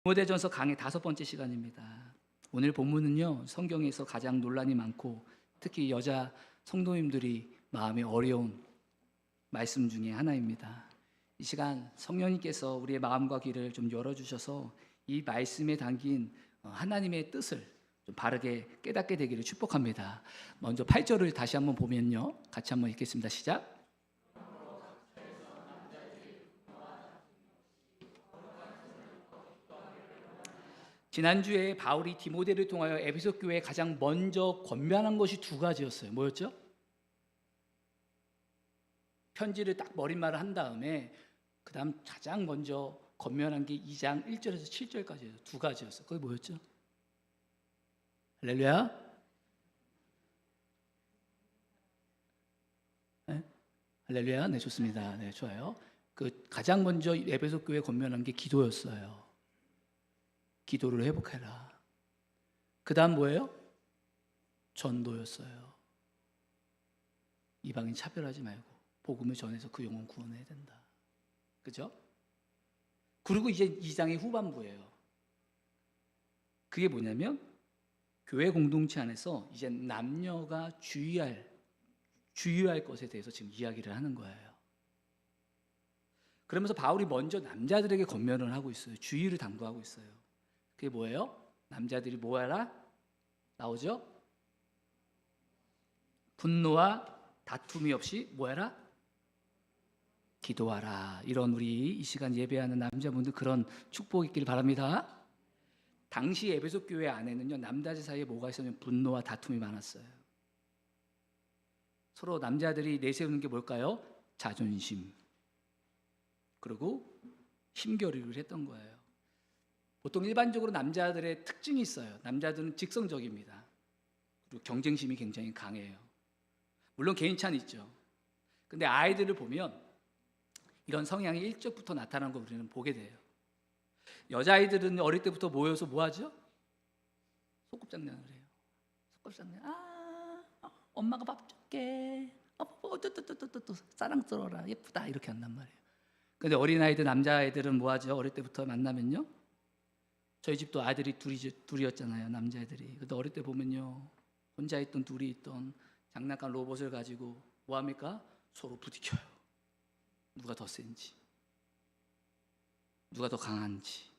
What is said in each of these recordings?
디모데전서 강의 5번째 시간입니다. 오늘 본문은요, 성경에서 가장 논란이 많고 특히 여자 성도님들이 마음이 어려운 말씀 중에 하나입니다. 이 시간 성령님께서 우리의 마음과 귀를 좀 열어주셔서 이 말씀에 담긴 하나님의 뜻을 좀 바르게 깨닫게 되기를 축복합니다. 먼저 8절을 다시 한번 보면요, 같이 한번 읽겠습니다. 시작. 지난주에 바울이 디모데를 통하여 에베소 교회에 가장 먼저 권면한 것이 두 가지였어요. 뭐였죠? 편지를 딱 머릿말을 한 다음에 그 다음 가장 먼저 권면한 게 2장 1절에서 7절까지예요. 두 가지였어요. 그게 뭐였죠? 할렐루야. 네? 할렐루야. 네, 좋습니다. 네, 좋아요. 그 가장 먼저 에베소 교회에 권면한 게 기도였어요. 기도를 회복해라. 그 다음 뭐예요? 전도였어요. 이방인 차별하지 말고 복음을 전해서 그 영혼 구원해야 된다. 그죠? 그리고 이제 2장의 후반부예요. 그게 뭐냐면 교회 공동체 안에서 이제 남녀가 주의할 것에 대해서 지금 이야기를 하는 거예요. 그러면서 바울이 먼저 남자들에게 권면을 하고 있어요. 주의를 당부하고 있어요. 그게 뭐예요? 남자들이 뭐하라? 나오죠? 분노와 다툼이 없이 뭐하라? 기도하라. 이런 우리 이 시간 예배하는 남자분들 그런 축복 있기를 바랍니다. 당시 에베소 교회 안에는요, 남자들 사이에 뭐가 있었냐면 분노와 다툼이 많았어요. 서로 남자들이 내세우는 게 뭘까요? 자존심, 그리고 힘겨루기를 했던 거예요. 보통 일반적으로 남자들의 특징이 있어요. 남자들은 직성적입니다. 그리고 경쟁심이 굉장히 강해요. 물론 개인차는 있죠. 근데 아이들을 보면 이런 성향이 일찍부터 나타나는 걸 우리는 보게 돼요. 여자아이들은 어릴 때부터 모여서 뭐 하죠? 소꿉장난을 해요. 소꿉장난. 엄마가 밥 줄게. 또 사랑스러워라. 예쁘다. 이렇게 한단 말이에요. 근데 어린아이들, 남자아이들은 뭐 하죠? 어릴 때부터 만나면요. 저희 집도 아들이 둘이었잖아요. 남자애들이. 근데 어릴 때 보면요, 혼자 있던 둘이 있던 장난감 로봇을 가지고 뭐 합니까? 서로 부딪혀요. 누가 더 센지, 누가 더 강한지.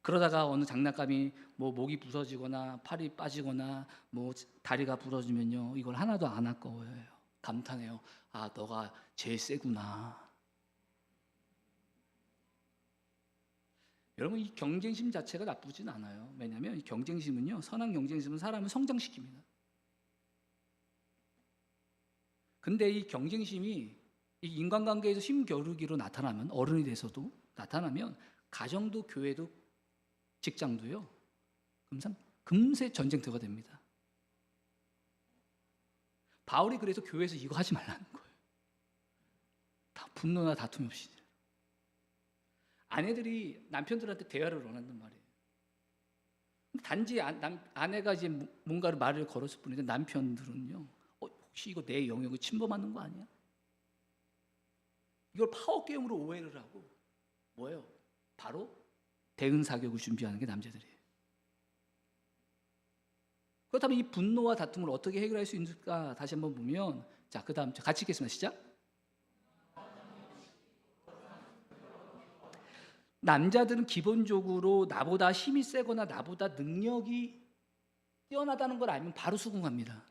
그러다가 어느 장난감이 뭐 목이 부서지거나 팔이 빠지거나 뭐 다리가 부러지면요, 이걸 하나도 안 아까워해요. 감탄해요. 너가 제일 세구나. 여러분, 이 경쟁심 자체가 나쁘진 않아요. 왜냐하면 이 경쟁심은요, 선한 경쟁심은 사람을 성장시킵니다. 근데 이 경쟁심이 이 인간관계에서 힘겨루기로 나타나면, 어른이 돼서도 나타나면 가정도 교회도 직장도요, 금세 전쟁터가 됩니다. 바울이 그래서 교회에서 이거 하지 말라는 거예요. 다 분노나 다툼 없이. 아내들이 남편들한테 대화를 원한단 말이에요. 단지 아내가 이제 뭔가를 말을 걸었을 뿐인데 남편들은요, 혹시 이거 내 영역을 침범하는 거 아니야? 이걸 파워게임으로 오해를 하고 뭐예요? 바로 대응 사격을 준비하는 게 남자들이에요. 그렇다면 이 분노와 다툼을 어떻게 해결할 수 있을까? 다시 한번 보면, 자, 그 다음 같이 읽겠습니다. 시작. 남자들은 기본적으로 나보다 힘이 세거나 나보다 능력이 뛰어나다는 걸 알면 바로 수긍합니다.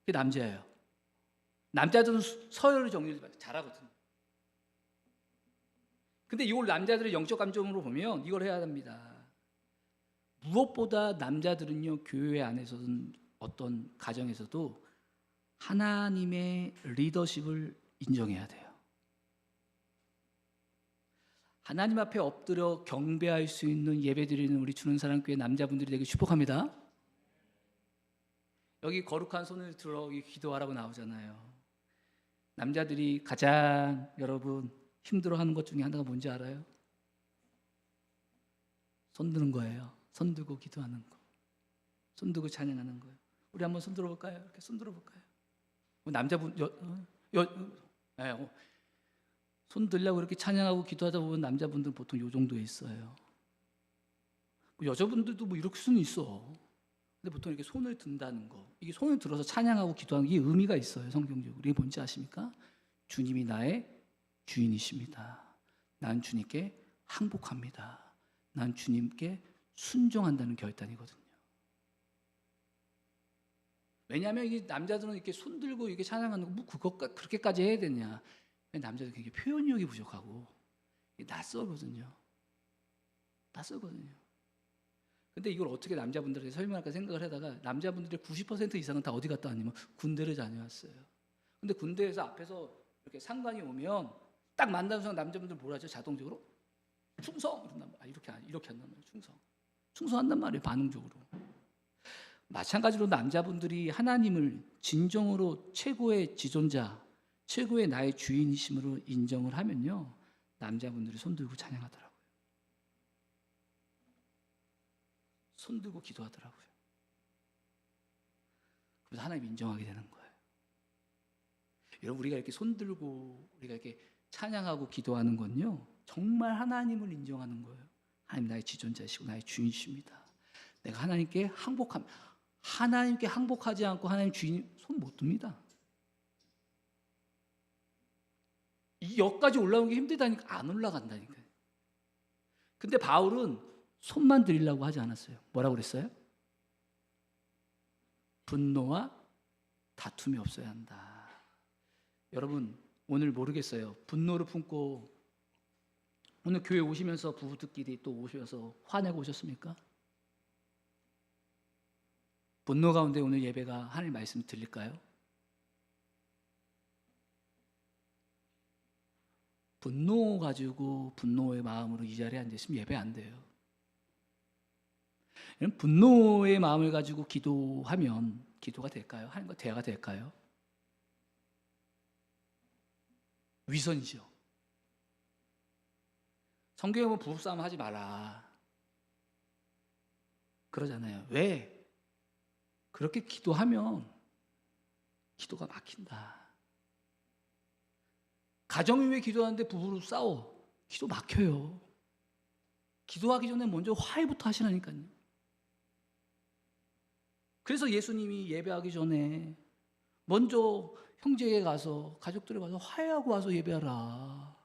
그게 남자예요. 남자들은 서열을 정리를 잘하거든요. 근데 이걸 남자들의 영적 감정으로 보면 이걸 해야 합니다. 무엇보다 남자들은요, 교회 안에서든 어떤 가정에서도 하나님의 리더십을 인정해야 돼요. 하나님 앞에 엎드려 경배할 수 있는 예배드리는 우리 주는 사람 교회 남자분들이 되게 축복합니다. 여기 거룩한 손을 들어 기도하라고 나오잖아요. 남자들이 가장 여러분 힘들어하는 것 중에 하나가 뭔지 알아요? 손 드는 거예요. 손 들고 기도하는 거, 손 들고 찬양하는 거예요. 우리 한번 손 들어볼까요? 이렇게 손 들어볼까요? 남자분 손 들려고 이렇게 찬양하고 기도하다 보면 남자분들 보통 요 정도에 있어요. 뭐 여자분들도 뭐 이럴 수는 있어. 근데 보통 이렇게 손을 든다는 거, 이게 손을 들어서 찬양하고 기도하는 게 의미가 있어요. 성경적으로. 이게 뭔지 아십니까? 주님이 나의 주인이십니다. 난 주님께 항복합니다. 난 주님께 순종한다는 결단이거든요. 왜냐하면 이 남자들은 이렇게 손 들고 이렇게 찬양하는 거, 뭐 그렇게까지 해야 되냐? 남자들은 굉장히 표현력이 부족하고 낯설거든요. 낯설거든요. 근데 이걸 어떻게 남자분들에게 설명할까 생각을 하다가 남자분들의 90% 이상은 다 어디 갔다 왔냐면 군대를 다녀왔어요. 근데 군대에서 앞에서 이렇게 상관이 오면 딱 만나는 순간 남자분들 뭐라 하죠? 자동적으로 충성! 이렇게 한단 말이에요. 충성한단 말이에요. 반응적으로. 마찬가지로 남자분들이 하나님을 진정으로 최고의 지존자, 최고의 나의 주인이심으로 인정을 하면요, 남자분들이 손 들고 찬양하더라고요. 손 들고 기도하더라고요. 그래서 하나님 인정하게 되는 거예요. 여러분, 우리가 이렇게 손 들고 우리가 이렇게 찬양하고 기도하는 건요, 정말 하나님을 인정하는 거예요. 하나님 나의 지존자이시고 나의 주인이십니다. 내가 하나님께 항복하지 않고 하나님 주인 손 못 듭니다. 이 역까지 올라오는 게 힘들다니까 안 올라간다니까요. 근데 바울은 손만 들이려고 하지 않았어요. 뭐라고 그랬어요? 분노와 다툼이 없어야 한다. 여러분, 오늘 모르겠어요. 분노를 품고 오늘 교회 오시면서 부부들끼리 또 오셔서 화내고 오셨습니까? 분노 가운데 오늘 예배가 하나님 말씀 들릴까요? 분노 가지고 분노의 마음으로 이 자리에 앉으시면 예배 안 돼요. 분노의 마음을 가지고 기도하면 기도가 될까요? 하나님과 대화가 될까요? 위선이죠. 성경에 보면 부부싸움 하지 마라 그러잖아요. 왜? 그렇게 기도하면 기도가 막힌다. 가정을 위해 기도하는데 부부로 싸워. 기도 막혀요. 기도하기 전에 먼저 화해부터 하시라니까요. 그래서 예수님이 예배하기 전에 먼저 형제에 가서 가족들에 가서 화해하고 와서 예배하라.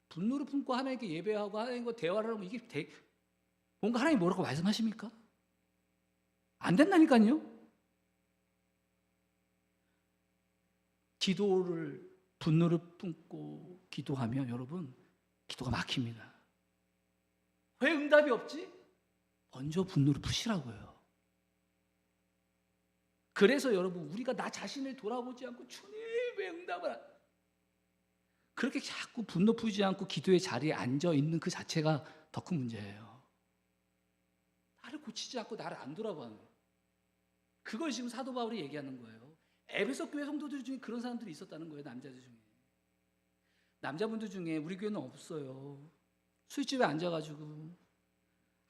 분노를 품고 하나님께 예배하고 하나님과 대화를 하면 이게 뭔가 하나님이 뭐라고 말씀하십니까? 안 된다니까요. 분노를 품고 기도하면 여러분 기도가 막힙니다. 왜 응답이 없지? 먼저 분노를 푸시라고요. 그래서 여러분 우리가 나 자신을 돌아보지 않고 주님 왜 응답을 안 그렇게 자꾸 분노 푸지 않고 기도의 자리에 앉아 있는 그 자체가 더 큰 문제예요. 나를 고치지 않고 나를 안 돌아보는 거예요. 그걸 지금 사도 바울이 얘기하는 거예요. 에베소 교회 성도들 중에 그런 사람들이 있었다는 거예요. 남자들 중에. 남자분들 중에 우리 교회는 없어요. 술집에 앉아가지고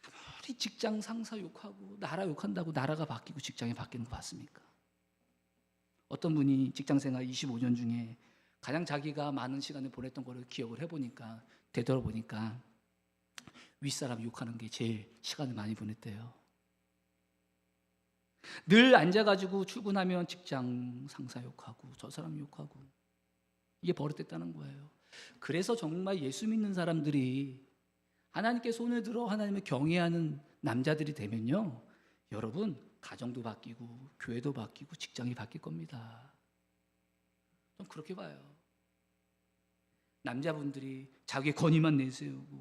아무리 직장 상사 욕하고 나라 욕한다고 나라가 바뀌고 직장이 바뀌는 거 봤습니까? 어떤 분이 직장생활 25년 중에 가장 자기가 많은 시간을 보냈던 거를 기억을 해보니까 되돌아보니까 윗사람 욕하는 게 제일 시간을 많이 보냈대요. 늘 앉아가지고 출근하면 직장 상사 욕하고 저 사람 욕하고 이게 버릇됐다는 거예요. 그래서 정말 예수 믿는 사람들이 하나님께 손을 들어 하나님을 경외하는 남자들이 되면요, 여러분 가정도 바뀌고 교회도 바뀌고 직장이 바뀔 겁니다. 좀 그렇게 봐요. 남자분들이 자기의 권위만 내세우고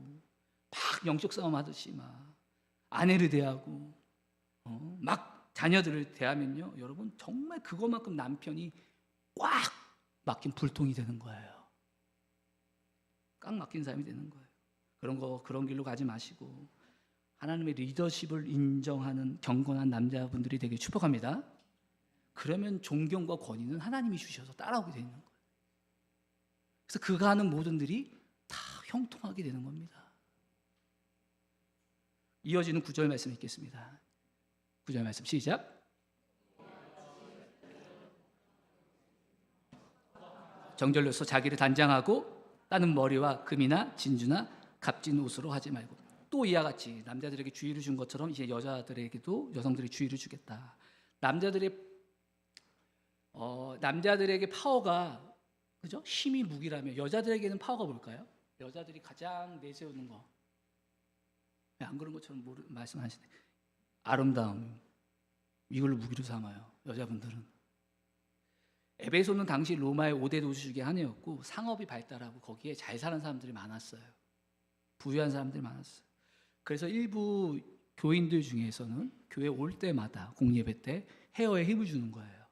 막 영적 싸움 하듯이 막 아내를 대하고 막 자녀들을 대하면요, 여러분 정말 그것만큼 남편이 꽉 막힌 불통이 되는 거예요. 꽉 막힌 사람이 되는 거예요. 그런 길로 가지 마시고 하나님의 리더십을 인정하는 경건한 남자분들이 되게 축복합니다. 그러면 존경과 권위는 하나님이 주셔서 따라오게 되는 거예요. 그래서 그가 하는 모든 일이 다 형통하게 되는 겁니다. 이어지는 9절 말씀 읽겠습니다. 9절 말씀 시작. 정절로서 자기를 단장하고 따는 머리와 금이나 진주나 값진 옷으로 하지 말고 또 또 이와 같이 남자들에게 주의를 준 것처럼 이제 여자들에게도 여성들이 주의를 주겠다. 남자들에게 파워가 그죠? 힘이 무기라면 여자들에게는 파워가 뭘까요? 여자들이 가장 내세우는 거. 왜 안 그런 것처럼 말씀하시네. 아름다움. 이걸로 무기로 삼아요. 여자분들은. 에베소는 당시 로마의 5대 도시 중에 하나였고 상업이 발달하고 거기에 잘 사는 사람들이 많았어요. 부유한 사람들이 많았어요. 그래서 일부 교인들 중에서는 교회 올 때마다 공예배 때 헤어에 힘을 주는 거예요.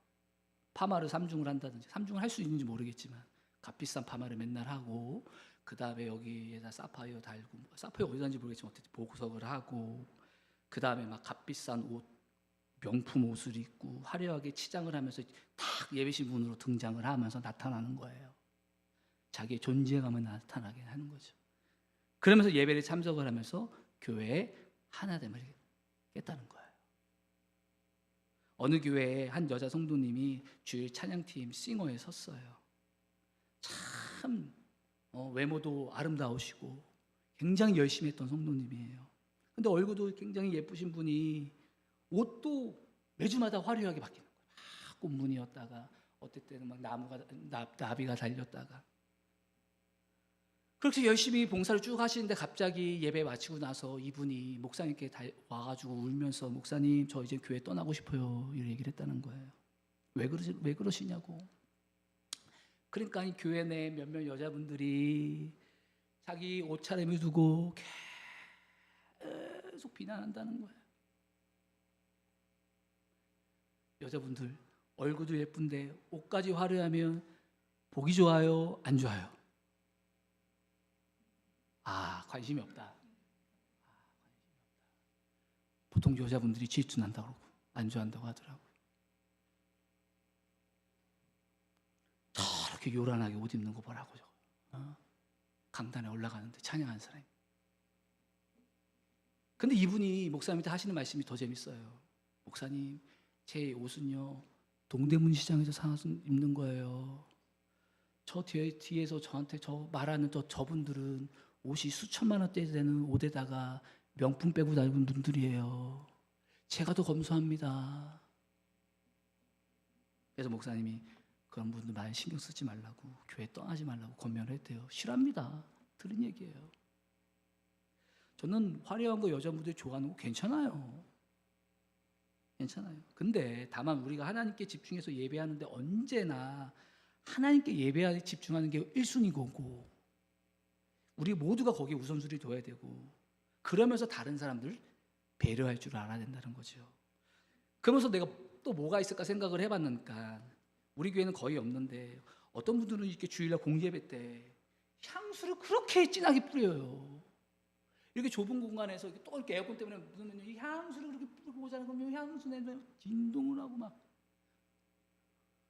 파마를 3중을 한다든지 3중을 할 수 있는지 모르겠지만 값비싼 파마를 맨날 하고 그 다음에 여기에다 사파이어 달고 사파이어 어디 단지 모르겠지만 어쨌든 보석을 하고 그 다음에 막 값비싼 옷 명품 옷을 입고 화려하게 치장을 하면서 탁 예배실 문으로 등장을 하면서 나타나는 거예요. 자기의 존재감을 나타나게 하는 거죠. 그러면서 예배를 참석을 하면서 교회의 하나됨을 깼다는 거예요. 어느 교회에 한 여자 성도님이 주일 찬양팀 싱어에 섰어요. 참 외모도 아름다우시고 굉장히 열심히 했던 성도님이에요. 근데 얼굴도 굉장히 예쁘신 분이 옷도 매주마다 화려하게 바뀌는 거예요. 막 꽃무늬였다가 어떨 때는 막 나비가 달렸다가 그렇게 열심히 봉사를 쭉 하시는데 갑자기 예배 마치고 나서 이분이 목사님께 와가지고 울면서 목사님 저 이제 교회 떠나고 싶어요 이런 얘기를 했다는 거예요. 왜 그러시냐고. 그러니까 이 교회 내 몇몇 여자분들이 자기 옷차림을 두고 계속 비난한다는 거예요. 여자분들 얼굴도 예쁜데 옷까지 화려하면 보기 좋아요? 안 좋아요? 관심이 없다. 보통 여자분들이 질투난다고 그러고 안 좋아한다고 하더라고요. 저렇게 요란하게 옷 입는 거 보라고 강단에 올라가는데 찬양하는 사람이. 근데 이분이 목사님한테 하시는 말씀이 더 재밌어요. 목사님 제 옷은요 동대문 시장에서 사서 입는 거예요. 저 뒤에서 저한테 말하는 저분들은 옷이 수천만 원대 되는 옷에다가 명품 빼고 다니는 분들이에요. 제가 더 검소합니다. 그래서 목사님이 그런 분들 많이 신경 쓰지 말라고 교회 떠나지 말라고 권면을 했대요. 싫어합니다. 들은 얘기예요. 저는 화려한 거 여자분들이 좋아하는 거 괜찮아요. 근데 다만 우리가 하나님께 집중해서 예배하는데 언제나 하나님께 예배에 집중하는 게 1순위고 우리 모두가 거기에 우선순위를 둬야 되고 그러면서 다른 사람들 배려할 줄 알아야 된다는 거죠. 그러면서 내가 또 뭐가 있을까 생각을 해봤는가 우리 교회는 거의 없는데 어떤 분들은 이렇게 주일날 공예배 때 향수를 그렇게 진하게 뿌려요. 이렇게 좁은 공간에서 또 이렇게 에어컨 때문에 묻으면 이 향수를 그렇게 뿌리고 오잖아요. 그러면 향수 내면 진동을 하고 막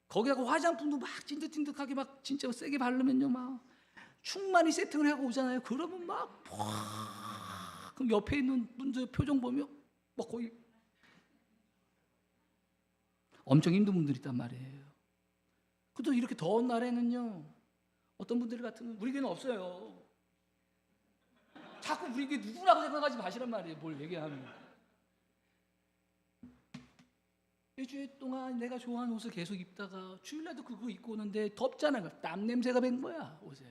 거기다가 화장품도 막 찐득찐득하게 막 진짜 세게 바르면요 막 충만히 세팅을 하고 오잖아요. 그러면 막 그럼 옆에 있는 분들 표정 보면 막 거의 엄청 힘든 분들이 있단 말이에요. 그래도 이렇게 더운 날에는요 어떤 분들 같으면 우리 교회는 없어요. 자꾸 우리 교회 누구라고 생각하지 마시란 말이에요. 뭘 얘기하면 일주일 동안 내가 좋아하는 옷을 계속 입다가 주일날도 그거 입고 오는데 덥잖아요. 땀 냄새가 밴 거야 옷에.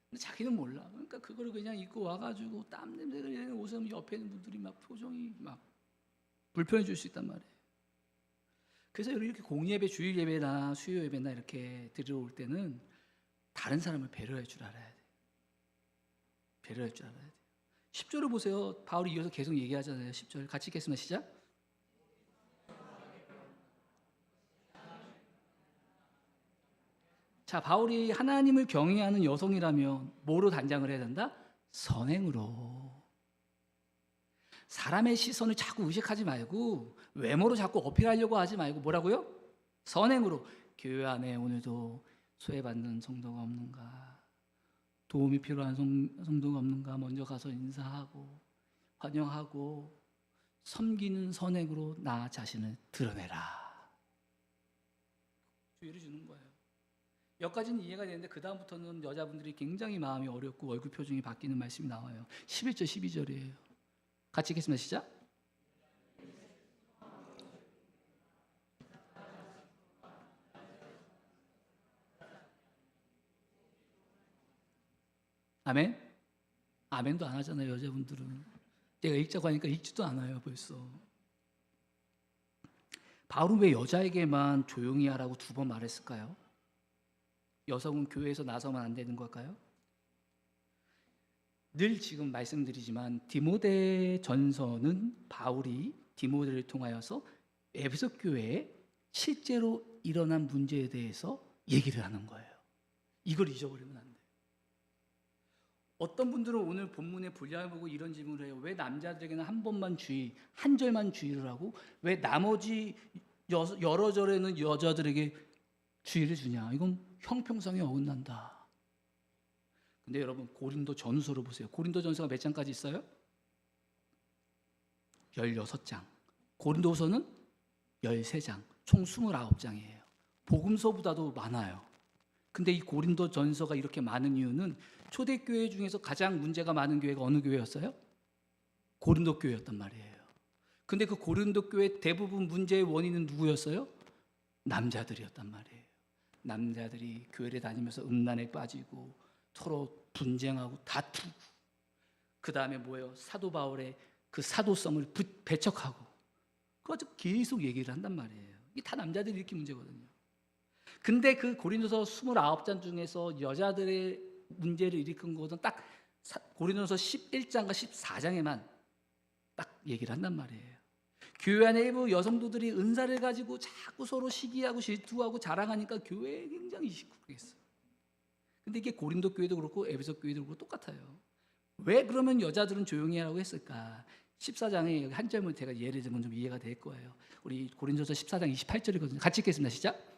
근데 자기는 몰라. 그러니까 그거를 그냥 입고 와가지고 땀 냄새가 나는 옷을 옆에 있는 분들이 막 표정이 막 불편해 줄 수 있단 말이에요. 그래서 이렇게 공예배, 주일 예배나 수요 예배나 이렇게 들어올 때는 다른 사람을 배려할 줄 알아야 돼. 배려할 줄 알아야 돼. 10절을 보세요. 바울이 이어서 계속 얘기하잖아요. 10절 같이 읽겠습니다. 시작. 자, 바울이 하나님을 경외하는 여성이라면 뭐로 단장을 해야 된다? 선행으로. 사람의 시선을 자꾸 의식하지 말고 외모로 자꾸 어필하려고 하지 말고 뭐라고요? 선행으로. 교회 안에 오늘도 소외받는 성도가 없는가? 도움이 필요한 성도가 없는가? 먼저 가서 인사하고 환영하고 섬기는 선행으로 나 자신을 드러내라. 주의를 주는 거예요. 여기까지는 이해가 되는데 그 다음부터는 여자분들이 굉장히 마음이 어렵고 얼굴 표정이 바뀌는 말씀이 나와요. 11절 12절이에요. 같이 읽겠습니다. 시작. 아멘? 아멘도 안 하잖아요. 여자분들은. 내가 읽자고 하니까 읽지도 않아요. 벌써. 바울은 왜 여자에게만 조용히 하라고 2번 말했을까요? 여성은 교회에서 나서면 안 되는 걸까요? 늘 지금 말씀드리지만 디모데 전서는 바울이 디모데를 통하여서 에베소 교회에 실제로 일어난 문제에 대해서 얘기를 하는 거예요. 이걸 잊어버리면 안 돼요. 어떤 분들은 오늘 본문의 분량을 보고 이런 질문을 해요. 왜 남자들에게는 한 번만 주의, 한 절만 주의를 하고 왜 나머지 여러 절에는 여자들에게 주의를 주냐? 이건 형평성에 어긋난다. 근데 여러분 고린도 전서로 보세요. 고린도 전서가 몇 장까지 있어요? 16장. 고린도서는 13장. 총 29장이에요. 복음서보다도 많아요. 근데 이 고린도 전서가 이렇게 많은 이유는 초대교회 중에서 가장 문제가 많은 교회가 어느 교회였어요? 고린도 교회였단 말이에요. 근데 그 고린도 교회 대부분 문제의 원인은 누구였어요? 남자들이었단 말이에요. 남자들이 교회를 다니면서 음란에 빠지고 서로 분쟁하고 다투고 그 다음에 뭐예요? 사도 바울의 그 사도성을 배척하고 그거 계속 얘기를 한단 말이에요. 이게 다 남자들이 일으킨 문제거든요. 근데 그 고린도서 29장 중에서 여자들의 문제를 일으킨 것은 딱 고린도서 11장과 14장에만 딱 얘기를 한단 말이에요. 교회 안에 일부 여성도들이 은사를 가지고 자꾸 서로 시기하고 질투하고 자랑하니까 교회에 굉장히 시끄럽겠어요. 근데 이게 고린도 교회도 그렇고 에베소 교회도 그렇고 똑같아요. 왜 그러면 여자들은 조용히 하라고 했을까? 14장에 한 절만 제가 예를 들면 좀 이해가 될 거예요. 우리 고린도서 14장 28절이거든요. 같이 읽겠습니다. 시작.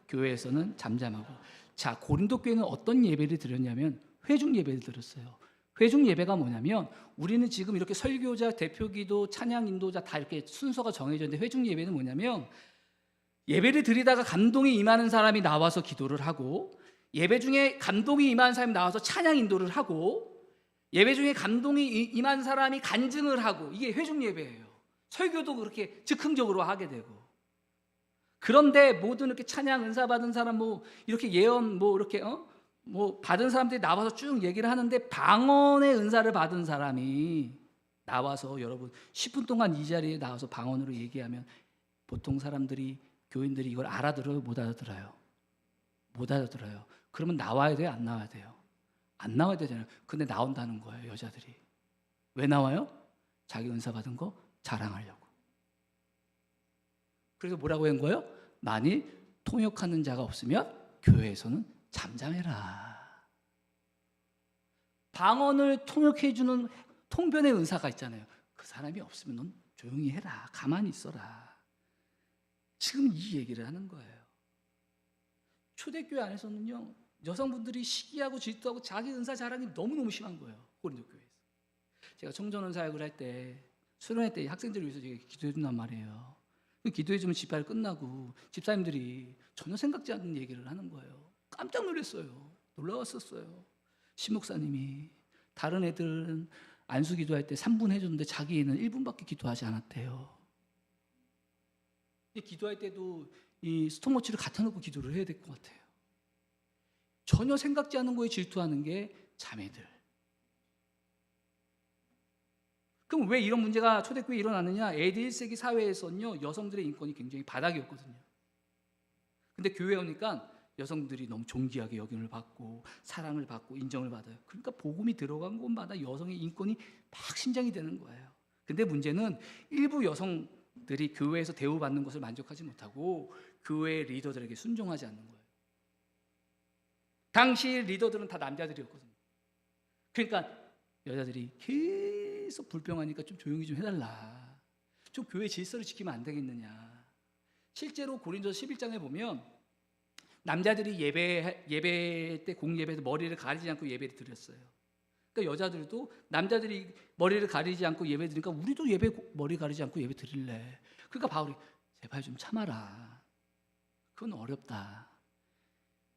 교회에서는 잠잠하고. 자, 고린도 교회는 어떤 예배를 드렸냐면 회중 예배를 드렸어요. 회중 예배가 뭐냐면 우리는 지금 이렇게 설교자, 대표기도, 찬양 인도자 다 이렇게 순서가 정해져 있는데 회중 예배는 뭐냐면 예배를 드리다가 감동이 임하는 사람이 나와서 기도를 하고 예배 중에 감동이 임하는 사람이 나와서 찬양 인도를 하고 예배 중에 감동이 임한 사람이 간증을 하고 이게 회중 예배예요. 설교도 그렇게 즉흥적으로 하게 되고 그런데 모든 이렇게 찬양 은사 받은 사람 뭐 이렇게 예언 뭐 이렇게 뭐 받은 사람들이 나와서 쭉 얘기를 하는데 방언의 은사를 받은 사람이 나와서 여러분 10분 동안 이 자리에 나와서 방언으로 얘기하면 보통 사람들이 교인들이 이걸 알아들어요? 못 알아들어요? 못 알아들어요. 그러면 나와야 돼요? 안 나와야 돼요? 안 나와야 되잖아요. 근데 나온다는 거예요. 여자들이. 왜 나와요? 자기 은사 받은 거 자랑하려고. 그래서 뭐라고 한 거예요? 만일 통역하는 자가 없으면 교회에서는 잠잠해라. 방언을 통역해주는 통변의 은사가 있잖아요. 그 사람이 없으면 넌 조용히 해라. 가만히 있어라. 지금 이 얘기를 하는 거예요. 초대교회 안에서는요, 여성분들이 시기하고 질투하고 자기 은사 자랑이 너무너무 심한 거예요. 고린도 교회에서. 제가 청소년 사역을 할 때, 수련회 때 학생들을 위해서 제가 기도해 준단 말이에요. 기도해 주면 집회가 끝나고 집사님들이 전혀 생각지 않는 얘기를 하는 거예요. 깜짝 놀랐어요. 놀라웠었어요. 신목사님이 다른 애들은 안수 기도할 때 3분 해줬는데 자기 애는 1분밖에 기도하지 않았대요. 기도할 때도 이 스톱워치를 갖다 놓고 기도를 해야 될 것 같아요. 전혀 생각지 않은 거에 질투하는 게 자매들. 그럼 왜 이런 문제가 초대교회에 일어나느냐? AD 1세기 사회에서는요, 여성들의 인권이 굉장히 바닥이었거든요. 근데 교회에 오니까 여성들이 너무 존귀하게 여김을 받고 사랑을 받고 인정을 받아요. 그러니까 복음이 들어간 곳마다 여성의 인권이 막 신장이 되는 거예요. 근데 문제는 일부 여성들이 교회에서 대우받는 것을 만족하지 못하고 교회 리더들에게 순종하지 않는 거예요. 당시 리더들은 다 남자들이었거든요. 그러니까 여자들이 계속 불평하니까 좀 조용히 좀 해달라. 좀 교회 질서를 지키면 안 되겠느냐. 실제로 고린도서 11장에 보면 남자들이 예배 때 공예배에서 머리를 가리지 않고 예배를 드렸어요. 그러니까 여자들도 남자들이 머리를 가리지 않고 예배 드리니까 우리도 머리 가리지 않고 예배 드릴래. 그러니까 바울이 제발 좀 참아라. 그건 어렵다.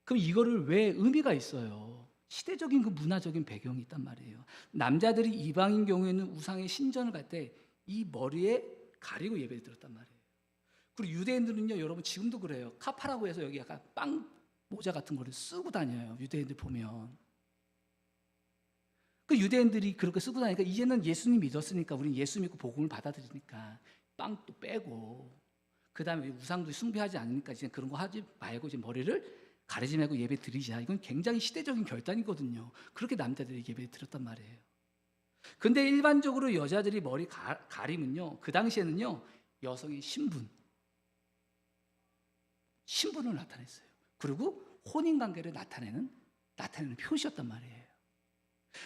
그럼 이거를 왜 의미가 있어요? 시대적인 그 문화적인 배경이 있단 말이에요. 남자들이 이방인 경우에는 우상의 신전을 갈 때 이 머리에 가리고 예배를 드렸단 말이에요. 그리고 유대인들은요, 여러분 지금도 그래요. 카파라고 해서 여기 약간 빵 모자 같은 거를 쓰고 다녀요. 유대인들 보면. 그 유대인들이 그렇게 쓰고 다니니까 이제는 예수님 믿었으니까 우리는 예수 믿고 복음을 받아들이니까 빵도 빼고 그 다음에 우상도 숭배하지 않으니까 이제 그런 거 하지 말고 이제 머리를 가리지 말고 예배 드리자. 이건 굉장히 시대적인 결단이거든요. 그렇게 남자들이 예배 드렸단 말이에요. 근데 일반적으로 여자들이 머리 가리면요, 그 당시에는요, 여성의 신분을 나타냈어요. 그리고 혼인 관계를 나타내는 표시였단 말이에요.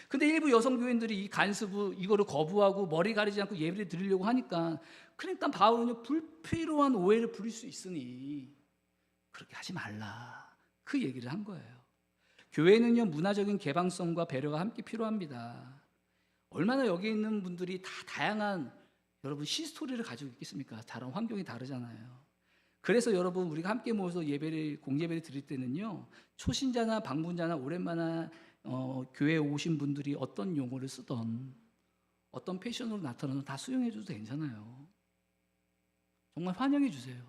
근데 일부 여성 교인들이 이 간수부 이거를 거부하고 머리 가리지 않고 예배를 드리려고 하니까, 그러니까 바울은요, 불필요한 오해를 부릴 수 있으니 그렇게 하지 말라, 그 얘기를 한 거예요. 교회는요, 문화적인 개방성과 배려가 함께 필요합니다. 얼마나 여기 있는 분들이 다 다양한 여러분 시스토리를 가지고 있겠습니까? 다른 환경이 다르잖아요. 그래서 여러분 우리가 함께 모여서 공예배를 드릴 때는요, 초신자나 방문자나 오랜만에 교회에 오신 분들이 어떤 용어를 쓰던 어떤 패션으로 나타나도 다 수용해 줘도 괜찮아요. 정말 환영해 주세요.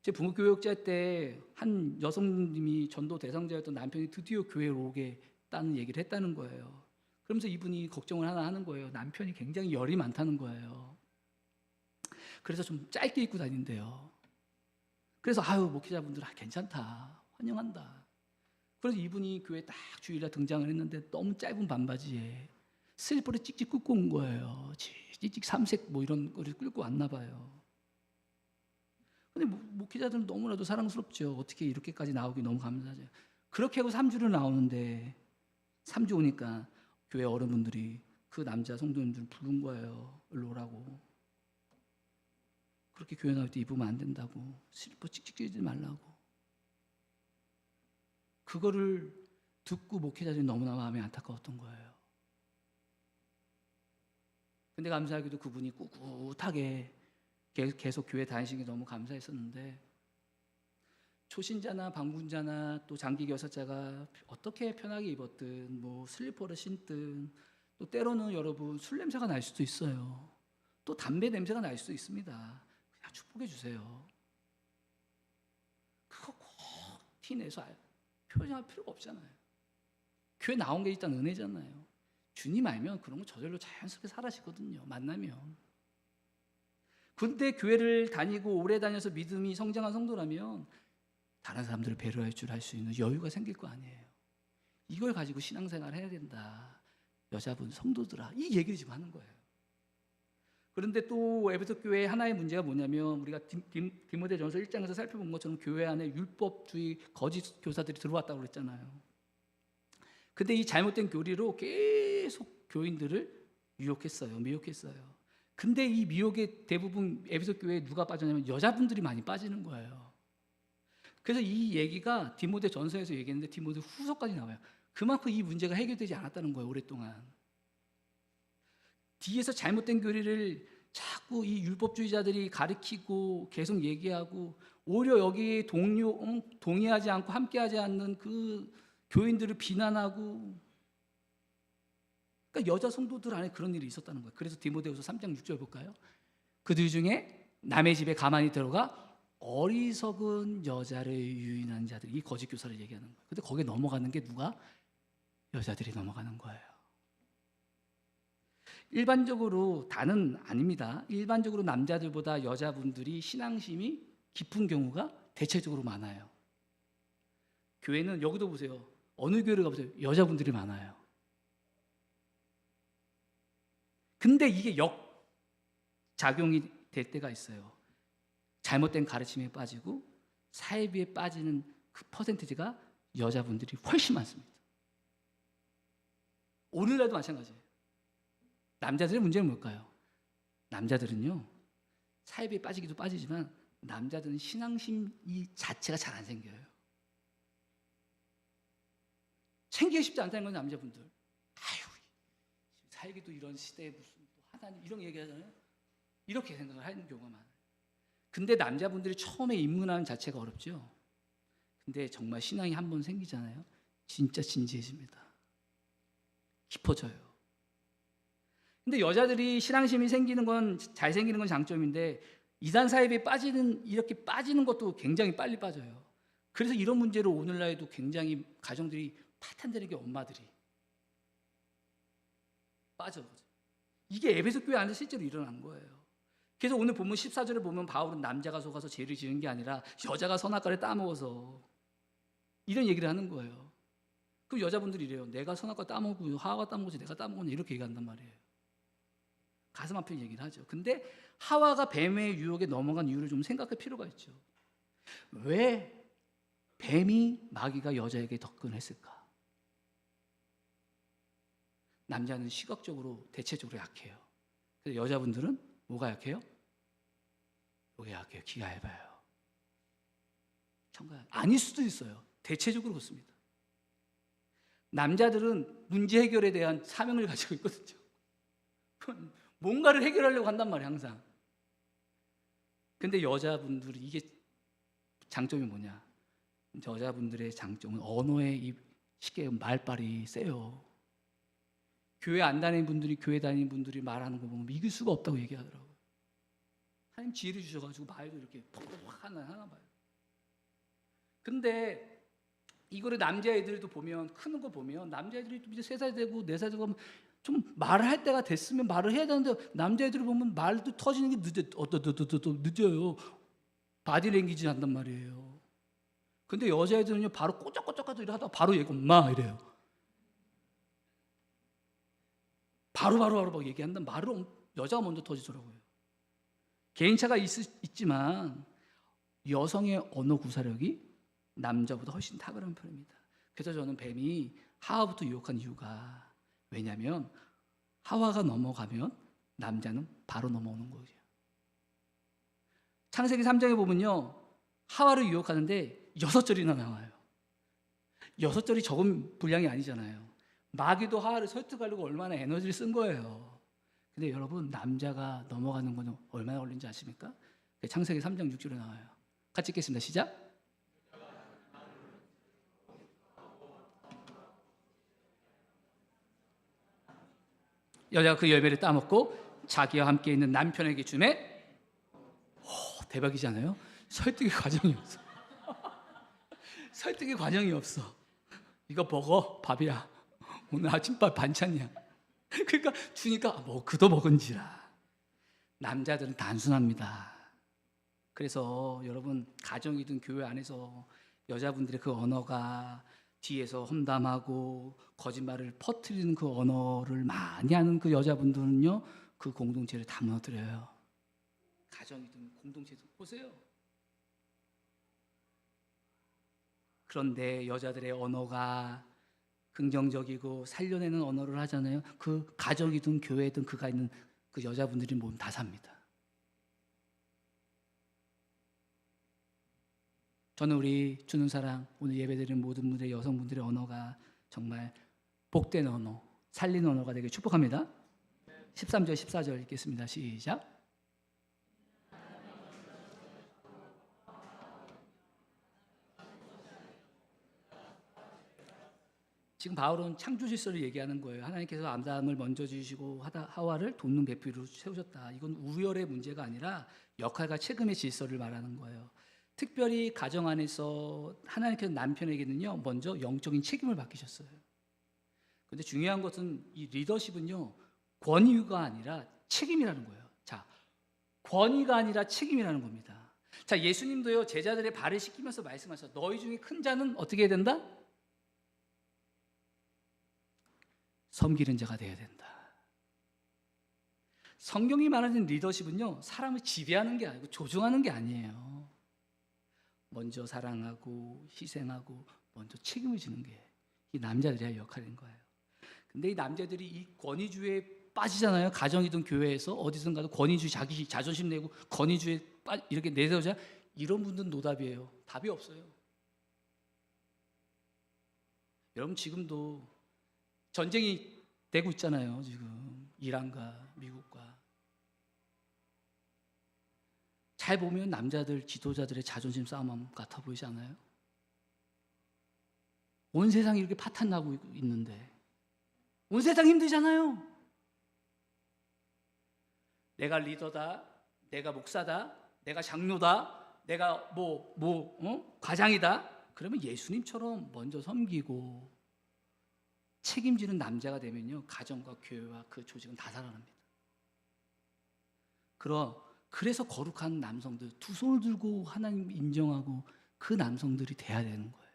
제 부모교육자 때 한 여성님이 전도 대상자였던 남편이 드디어 교회에 오겠다는 얘기를 했다는 거예요. 그러면서 이분이 걱정을 하나 하는 거예요. 남편이 굉장히 열이 많다는 거예요. 그래서 좀 짧게 입고 다닌대요. 그래서 목회자분들 괜찮다, 환영한다. 그래서 이분이 교회 딱 주일날 등장을 했는데 너무 짧은 반바지에 슬리퍼를 찍찍 끌고 온 거예요. 찍찍 삼색 뭐 이런 거를 끌고 왔나 봐요. 근데 목회자들은 너무나도 사랑스럽죠. 어떻게 이렇게까지 나오기 너무 감사하죠. 그렇게 하고 3주를 나오는데 3주 오니까 교회 어른분들이 그 남자 성도님들을 부른 거예요. 일로 오라고. 그렇게 교회 나올 때 입으면 안 된다고. 슬리퍼 찍찍 찌지 말라고. 그거를 듣고 목회자들이 너무나 마음이 안타까웠던 거예요. 근데 감사하게도 그분이 꿋꿋하게 계속 교회 다니시는 게 너무 감사했었는데, 초신자나 방문자나 또 장기 교사자가 어떻게 편하게 입었든 뭐 슬리퍼를 신든, 또 때로는 여러분 술 냄새가 날 수도 있어요. 또 담배 냄새가 날 수도 있습니다. 그냥 축복해 주세요. 그거 꼭 티내서 표현할 필요가 없잖아요. 교회 나온 게 일단 은혜잖아요. 주님 알면 그런 거 저절로 자연스럽게 사라지거든요, 만나면. 근데 교회를 다니고 오래 다녀서 믿음이 성장한 성도라면 다른 사람들을 배려할 줄 알 수 있는 여유가 생길 거 아니에요. 이걸 가지고 신앙생활을 해야 된다. 여자분 성도들아, 이 얘기를 지금 하는 거예요. 그런데 또 에베소 교회의 하나의 문제가 뭐냐면, 우리가 디모데전서 1장에서 살펴본 것처럼 교회 안에 율법주의 거짓 교사들이 들어왔다고 그랬잖아요. 근데 이 잘못된 교리로 계속 교인들을 유혹했어요. 미혹했어요. 근데 이 미혹의 대부분 에베소 교회에 누가 빠졌냐면 여자분들이 많이 빠지는 거예요. 그래서 이 얘기가 디모데 전서에서 얘기했는데 디모데 후서까지 나와요. 그만큼 이 문제가 해결되지 않았다는 거예요, 오랫동안. 뒤에서 잘못된 교리를 자꾸 이 율법주의자들이 가르치고 계속 얘기하고, 오히려 여기에 동의하지 않고 함께하지 않는 그 교인들을 비난하고, 그러니까 여자 성도들 안에 그런 일이 있었다는 거예요. 그래서 디모데후서 3장 6절 볼까요? 그들 중에 남의 집에 가만히 들어가 어리석은 여자를 유인한 자들, 이 거짓 교사를 얘기하는 거예요. 근데 거기에 넘어가는 게 누가? 여자들이 넘어가는 거예요. 일반적으로, 다는 아닙니다. 일반적으로 남자들보다 여자분들이 신앙심이 깊은 경우가 대체적으로 많아요. 교회는 여기도 보세요. 어느 교회를 가보세요. 여자분들이 많아요. 근데 이게 역작용이 될 때가 있어요. 잘못된 가르침에 빠지고 사이비에 빠지는 그 퍼센티지가 여자분들이 훨씬 많습니다. 오늘날도 마찬가지예요. 남자들의 문제는 뭘까요? 남자들은요, 사이비에 빠지기도 빠지지만 남자들은 신앙심이 자체가 잘 안 생겨요. 생기기 쉽지 않다는 건 남자분들. 살기도 이런 시대에 무슨 하나님 이런 얘기하잖아요. 이렇게 생각을 하는 경우가 많아요. 근데 남자분들이 처음에 입문하는 자체가 어렵죠. 근데 정말 신앙이 한번 생기잖아요. 진짜 진지해집니다. 깊어져요. 근데 여자들이 신앙심이 생기는 건, 잘 생기는 건 장점인데, 이단 사입에 이렇게 빠지는 것도 굉장히 빨리 빠져요. 그래서 이런 문제로 오늘날에도 굉장히 가정들이 파탄되는 게 엄마들이 빠져. 이게 에베소 교회 안에서 실제로 일어난 거예요. 그래서 오늘 본문 14절을 보면 바울은 남자가 속아서 죄를 지은 게 아니라 여자가 선악과를 따먹어서, 이런 얘기를 하는 거예요. 그럼 여자분들이 이래요. 내가 선악과 따먹고 하와가 따먹어서 내가 따먹었냐, 이렇게 얘기한단 말이에요. 가슴 아픈 얘기를 하죠. 근데 하와가 뱀의 유혹에 넘어간 이유를 좀 생각할 필요가 있죠. 왜 뱀이 마귀가 여자에게 접근했을까? 남자는 시각적으로 대체적으로 약해요. 그래서 여자분들은 뭐가 약해요? 요게 약해요. 기가 얇아요. 정말 아닐 수도 있어요. 대체적으로 그렇습니다. 남자들은 문제 해결에 대한 사명을 가지고 있거든요. 뭔가를 해결하려고 한단 말이에요, 항상. 근데 여자분들이, 이게 장점이 뭐냐? 여자분들의 장점은 언어의 쉽게 말빨이 세요. 교회 안 다니는 분들이, 교회 다니는 분들이 말하는 거 보면 이길 수가 없다고 얘기하더라고요. 하나님 지혜를 주셔가지고 말도 이렇게 퍽퍽 하나 봐요. 근데 이거를 남자애들도 보면, 크는 거 보면 남자애들이 좀 이제 3살 되고 4살 되고 좀 말을 할 때가 됐으면 말을 해야 되는데, 남자애들을 보면 말도 터지는 게 늦어요. 바디랭귀지 한단 말이에요. 근데 여자애들은요, 바로 꼬짝꼬짝하다 이러다가 바로 얘기, 엄마 이래요. 바로 막 얘기한단 말을 여자가 먼저 터지더라고요. 개인차가 있지만 여성의 언어 구사력이 남자보다 훨씬 탁월한 편입니다. 그래서 저는 뱀이 하와부터 유혹한 이유가, 왜냐하면 하와가 넘어가면 남자는 바로 넘어오는 거예요. 창세기 3장에 보면요, 하와를 유혹하는데 6절이나 나와요. 6절이 적은 분량이 아니잖아요. 마귀도 하와를 설득하려고 얼마나 에너지를 쓴 거예요. 근데 여러분, 남자가 넘어가는 건 얼마나 걸린지 아십니까? 창세기 3장 6절에 나와요. 같이 읽겠습니다. 시작. 여자가 그 열매를 따먹고 자기와 함께 있는 남편에게 주매, 대박이지 않아요? 설득의 과정이 없어. 설득의 과정이 없어. 이거 먹어, 밥이야. 오늘 아침밥 반찬이야. 그러니까 주니까 뭐 그도 먹은지라. 남자들은 단순합니다. 그래서 여러분, 가정이든 교회 안에서 여자분들의 그 언어가, 뒤에서 험담하고 거짓말을 퍼뜨리는 그 언어를 많이 하는 그 여자분들은요, 그 공동체를 다 무너뜨려요. 가정이든 공동체든 보세요. 그런데 여자들의 언어가 긍정적이고 살려내는 언어를 하잖아요. 그 가정이든 교회든 그가 있는 그 여자분들이 몸 다 삽니다. 저는 우리 주는 사랑, 오늘 예배드리는 모든 분들의 여성분들의 언어가 정말 복된 언어, 살리는 언어가 되길 축복합니다. 13절 14절 읽겠습니다. 시작. 지금 바울은 창조 질서를 얘기하는 거예요. 하나님께서 아담을 먼저 지으시고 하와를 돕는 배필로 세우셨다. 이건 우열의 문제가 아니라 역할과 책임의 질서를 말하는 거예요. 특별히 가정 안에서 하나님께서 남편에게는요, 먼저 영적인 책임을 맡기셨어요. 그런데 중요한 것은 이 리더십은요, 권위가 아니라 책임이라는 거예요. 자, 권위가 아니라 책임이라는 겁니다. 자, 예수님도요, 제자들의 발을 씻기면서 말씀하셨어요. 너희 중에 큰 자는 어떻게 해야 된다? 섬기는 자가 되어야 된다. 성경이 말하는 리더십은요, 사람을 지배하는 게 아니고 조종하는 게 아니에요. 먼저 사랑하고 희생하고 먼저 책임을 지는 게 이 남자들의 할 역할인 거예요. 근데 이 남자들이 이 권위주의에 빠지잖아요. 가정이든 교회에서 어디든 가도 권위주의, 자기 자존심 내고 권위주의에 이렇게 내세우자. 이런 분들은 노답이에요. 답이 없어요. 여러분, 지금도 전쟁이 되고 있잖아요. 지금 이란과 미국과. 잘 보면 남자들 지도자들의 자존심 싸움 같아 보이지 않아요? 온 세상이 이렇게 파탄나고 있는데 온 세상 힘들잖아요. 내가 리더다, 내가 목사다, 내가 장로다, 내가 과장이다. 그러면 예수님처럼 먼저 섬기고 책임지는 남자가 되면요, 가정과 교회와 그 조직은 다 살아납니다. 그래서 거룩한 남성들, 두 손을 들고 하나님 인정하고 그 남성들이 돼야 되는 거예요.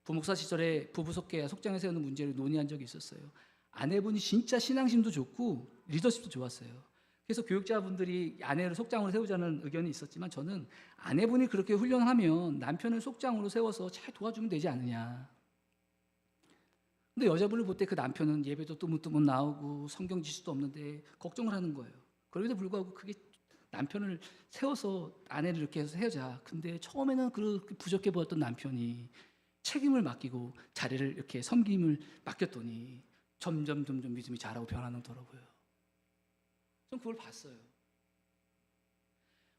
부목사 시절에 부부 속장에 세우는 문제를 논의한 적이 있었어요. 아내분이 진짜 신앙심도 좋고 리더십도 좋았어요. 그래서 교육자분들이 아내를 속장으로 세우자는 의견이 있었지만 저는 아내분이 그렇게 훈련하면 남편을 속장으로 세워서 잘 도와주면 되지 않느냐. 근데 여자분을 볼 때 그 남편은 예배도 뜨문뜨문 나오고 성경 지식도 없는데 걱정을 하는 거예요. 그럼에도 불구하고 그게 남편을 세워서 아내를 이렇게 해서 헤어자. 근데 처음에는 그렇게 부족해 보였던 남편이 책임을 맡기고 자리를 이렇게 섬김을 맡겼더니 점점 믿음이 자라고 변하더라고요. 전 그걸 봤어요.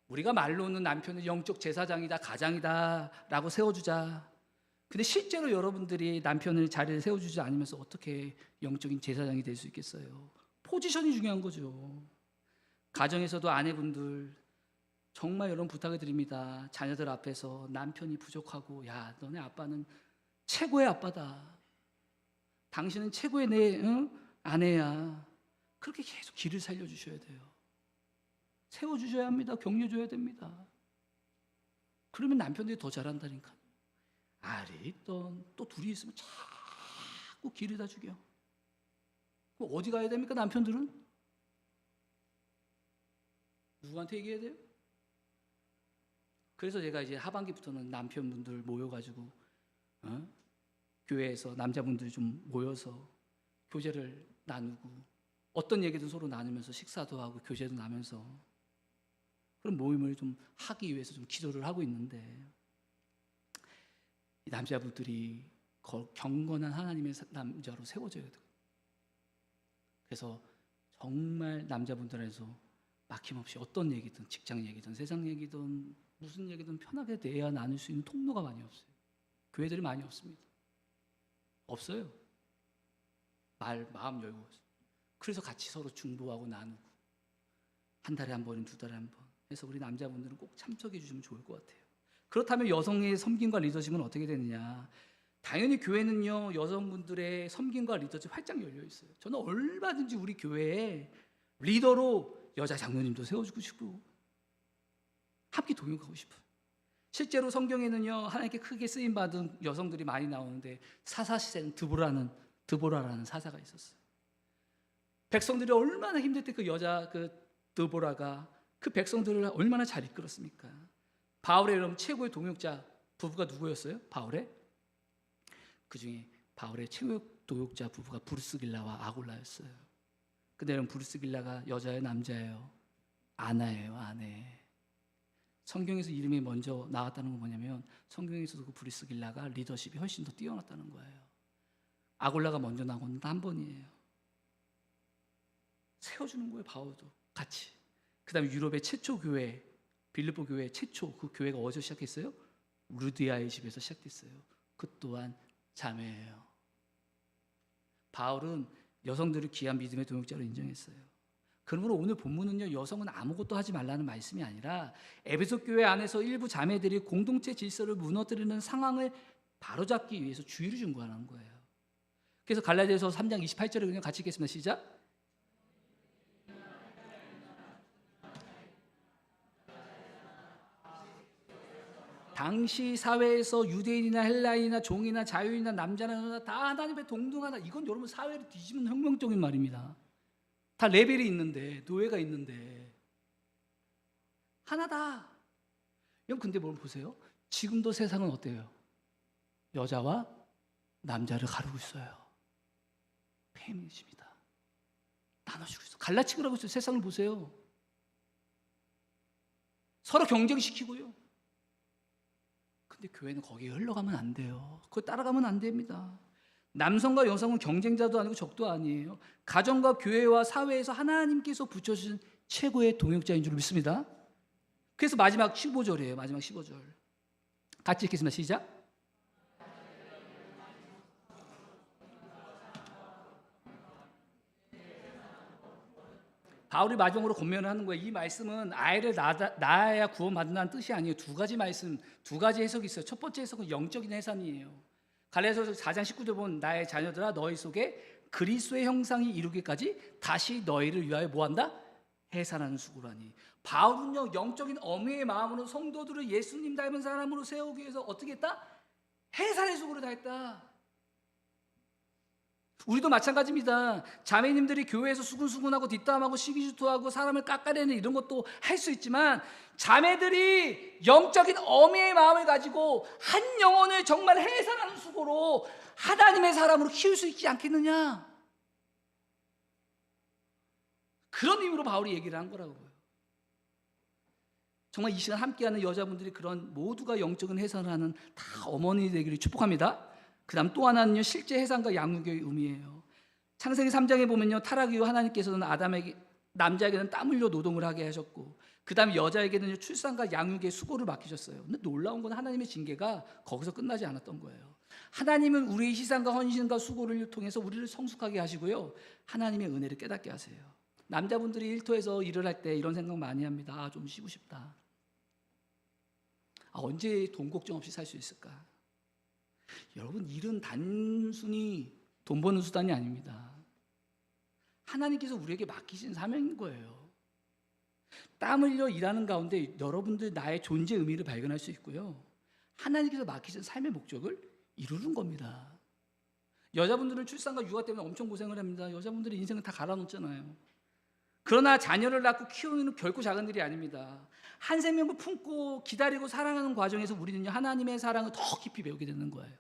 우리가 말로는 남편을 영적 제사장이다, 가장이다 라고 세워주자. 근데 실제로 여러분들이 남편을 자리를 세워주지 않으면서 어떻게 영적인 제사장이 될 수 있겠어요? 포지션이 중요한 거죠. 가정에서도 아내분들 정말 여러분 부탁을 드립니다. 자녀들 앞에서 남편이 부족하고 야, 너네 아빠는 최고의 아빠다. 당신은 최고의 내 아내야. 그렇게 계속 길을 살려주셔야 돼요. 세워주셔야 합니다. 격려줘야 됩니다. 그러면 남편들이 더 잘한다니까. 아래 있던 또 둘이 있으면 자꾸 길에다 죽여. 그럼 어디 가야 됩니까? 남편들은? 누구한테 얘기해야 돼요? 그래서 제가 이제 하반기부터는 남편분들 모여가지고 교회에서 남자분들이 좀 모여서 교제를 나누고 어떤 얘기도 서로 나누면서 식사도 하고 교제도 나누면서 그런 모임을 좀 하기 위해서 좀 기도를 하고 있는데 이 남자분들이 경건한 하나님의 남자로 세워져야 돼요. 그래서 정말 남자분들에서 막힘없이 어떤 얘기든 직장 얘기든 세상 얘기든 무슨 얘기든 편하게 대해야 나눌 수 있는 통로가 많이 없어요. 교회들이 많이 없습니다. 없어요. 마음 열고. 그래서 같이 서로 중보하고 나누고 한 달에 한 번이면 두 달에 한 번 해서 우리 남자분들은 꼭 참석해 주시면 좋을 것 같아요. 그렇다면 여성의 섬김과 리더십은 어떻게 되느냐? 당연히 교회는요, 여성분들의 섬김과 리더십 활짝 열려 있어요. 저는 얼마든지 우리 교회에 리더로 여자 장로님도 세워주고 싶고 함께 동역하고 싶어요. 실제로 성경에는요, 하나님께 크게 쓰임 받은 여성들이 많이 나오는데 사사시대는 드보라라는 사사가 있었어요. 백성들이 얼마나 힘들 때 그 여자 드보라가 그 백성들을 얼마나 잘 이끌었습니까? 바울의 여러분 최고의 동역자 부부가 누구였어요? 바울의? 그 중에 바울의 최고의 동역자 부부가 브루스길라와 아굴라였어요. 근데 여러분 브루스길라가 여자예요, 남자예요? 아나예요, 아내. 성경에서 이름이 먼저 나왔다는 건 뭐냐면 성경에서도 그 브루스길라가 리더십이 훨씬 더 뛰어났다는 거예요. 아굴라가 먼저 나온 건 한 번이에요. 세워주는 거예요, 바울도 같이. 그 다음에 유럽의 최초 교회, 빌립보 교회 최초 그 교회가 어디서 시작했어요? 루디아의 집에서 시작됐어요. 그 또한 자매예요. 바울은 여성들을 귀한 믿음의 동역자로 인정했어요. 그러므로 오늘 본문은요, 여성은 아무것도 하지 말라는 말씀이 아니라 에베소 교회 안에서 일부 자매들이 공동체 질서를 무너뜨리는 상황을 바로잡기 위해서 주의를 준구하는 거예요. 그래서 갈라디아서 3장 28절을 그냥 같이 읽겠습니다. 시작. 당시 사회에서 유대인이나 헬라인이나 종이나 자유인이나 남자나 여자나 다 하나님의 동등하다. 이건 여러분 사회를 뒤집는 혁명적인 말입니다. 다 레벨이 있는데, 노예가 있는데 하나다. 여러분 근데 뭘 보세요? 지금도 세상은 어때요? 여자와 남자를 가르고 있어요. 페미니즘이다. 나눠주고 있어. 갈라치기를 하고 있어요. 세상을 보세요. 서로 경쟁시키고요. 근데 교회는 거기에 흘러가면 안 돼요. 그거 따라가면 안 됩니다. 남성과 여성은 경쟁자도 아니고 적도 아니에요. 가정과 교회와 사회에서 하나님께서 붙여주신 최고의 동역자인 줄 믿습니다. 그래서 마지막 15절이에요. 마지막 15절. 같이 읽겠습니다. 시작. 바울이 마지막으로 권면을 하는 거예요. 이 말씀은 아이를 낳아야 구원받는다는 뜻이 아니에요. 두 가지 말씀, 두 가지 해석이 있어요. 첫 번째 해석은 영적인 해산이에요. 갈라디아서 4장 19절 보면 나의 자녀들아 너희 속에 그리스도의 형상이 이루기까지 다시 너희를 위하여 뭐한다? 해산하는 수고라니. 바울은요 영적인 어미의 마음으로 성도들을 예수님 닮은 사람으로 세우기 위해서 어떻게 했다? 해산의 수고를 다했다. 우리도 마찬가지입니다. 자매님들이 교회에서 수근수근하고 뒷담하고 시기질투하고 사람을 깎아내는 이런 것도 할 수 있지만 자매들이 영적인 어미의 마음을 가지고 한 영혼을 정말 해산하는 수고로 하나님의 사람으로 키울 수 있지 않겠느냐. 그런 의미로 바울이 얘기를 한 거라고요. 정말 이 시간 함께하는 여자분들이 그런 모두가 영적인 해산을 하는 다 어머니 되기를 축복합니다. 그 다음 또 하나는요 실제 해산과 양육의 의미예요. 창세기 3장에 보면요 타락 이후 하나님께서는 아담에게 남자에게는 땀 흘려 노동을 하게 하셨고 그 다음에 여자에게는 출산과 양육의 수고를 맡기셨어요. 근데 놀라운 건 하나님의 징계가 거기서 끝나지 않았던 거예요. 하나님은 우리의 희생과 헌신과 수고를 통해서 우리를 성숙하게 하시고요 하나님의 은혜를 깨닫게 하세요. 남자분들이 일터에서 일을 할 때 이런 생각 많이 합니다. 좀 쉬고 싶다. 언제 돈 걱정 없이 살 수 있을까? 여러분 일은 단순히 돈 버는 수단이 아닙니다. 하나님께서 우리에게 맡기신 사명인 거예요. 땀 흘려 일하는 가운데 여러분들 나의 존재 의미를 발견할 수 있고요 하나님께서 맡기신 삶의 목적을 이루는 겁니다. 여자분들은 출산과 육아 때문에 엄청 고생을 합니다. 여자분들의 인생을 다 갈아놓잖아요. 그러나 자녀를 낳고 키우는 결코 작은 일이 아닙니다. 한 생명을 품고 기다리고 사랑하는 과정에서 우리는요 하나님의 사랑을 더 깊이 배우게 되는 거예요.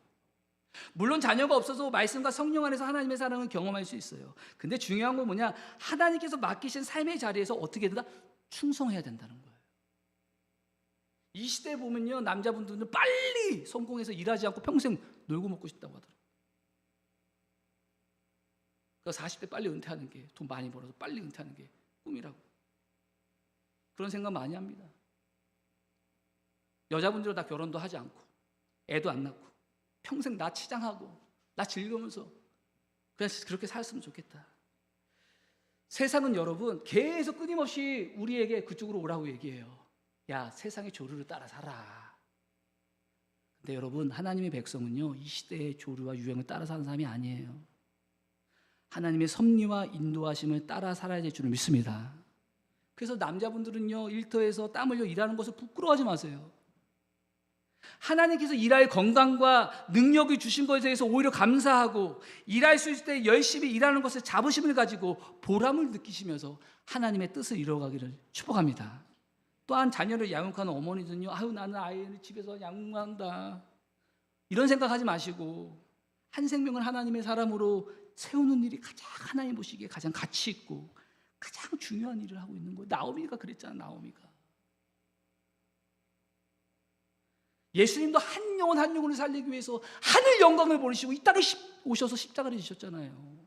물론 자녀가 없어서 말씀과 성령 안에서 하나님의 사랑을 경험할 수 있어요. 근데 중요한 건 뭐냐? 하나님께서 맡기신 삶의 자리에서 어떻게 된다? 충성해야 된다는 거예요. 이 시대에 보면요 남자분들은 빨리 성공해서 일하지 않고 평생 놀고 먹고 싶다고 하더라고요. 그러니까 40대 빨리 은퇴하는 게, 돈 많이 벌어서 빨리 은퇴하는 게 꿈이라고. 그런 생각 많이 합니다. 여자분들은 다 결혼도 하지 않고 애도 안 낳고 평생 나 치장하고 나 즐기면서 그냥 그렇게 살았으면 좋겠다. 세상은 여러분 계속 끊임없이 우리에게 그쪽으로 오라고 얘기해요. 야, 세상의 조류를 따라 살아. 근데 여러분 하나님의 백성은요 이 시대의 조류와 유행을 따라 사는 사람이 아니에요. 하나님의 섭리와 인도하심을 따라 살아야 될 줄을 믿습니다. 그래서 남자분들은요 일터에서 땀 흘려 일하는 것을 부끄러워하지 마세요. 하나님께서 일할 건강과 능력을 주신 것에 대해서 오히려 감사하고 일할 수 있을 때 열심히 일하는 것을 자부심을 가지고 보람을 느끼시면서 하나님의 뜻을 이루어가기를 축복합니다. 또한 자녀를 양육하는 어머니들은요 아유 나는 아이를 집에서 양육한다 이런 생각하지 마시고 한 생명을 하나님의 사람으로 세우는 일이 가장 하나님 보시기에 가장 가치 있고 가장 중요한 일을 하고 있는 거예요. 나오미가 그랬잖아. 나오미가 예수님도 한 영혼 한 영혼을 살리기 위해서 하늘 영광을 버리시고 이 땅에 오셔서 십자가를 지셨잖아요.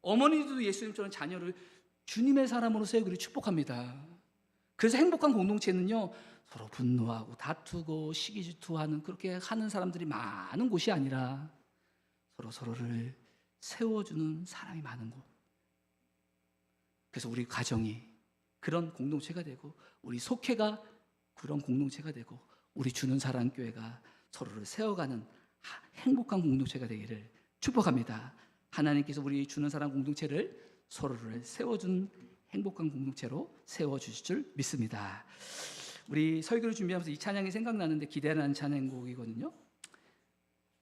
어머니들도 예수님처럼 자녀를 주님의 사람으로 세우기를 축복합니다. 그래서 행복한 공동체는요 서로 분노하고 다투고 시기질투하는 그렇게 하는 사람들이 많은 곳이 아니라 서로를 세워주는 사람이 많은 곳. 그래서 우리 가정이 그런 공동체가 되고 우리 속회가 그런 공동체가 되고 우리 주는 사랑 교회가 서로를 세워가는 행복한 공동체가 되기를 축복합니다. 하나님께서 우리 주는 사랑 공동체를 서로를 세워준 행복한 공동체로 세워주실 줄 믿습니다. 우리 설교를 준비하면서 이 찬양이 생각나는데 기대하는 찬양곡이거든요.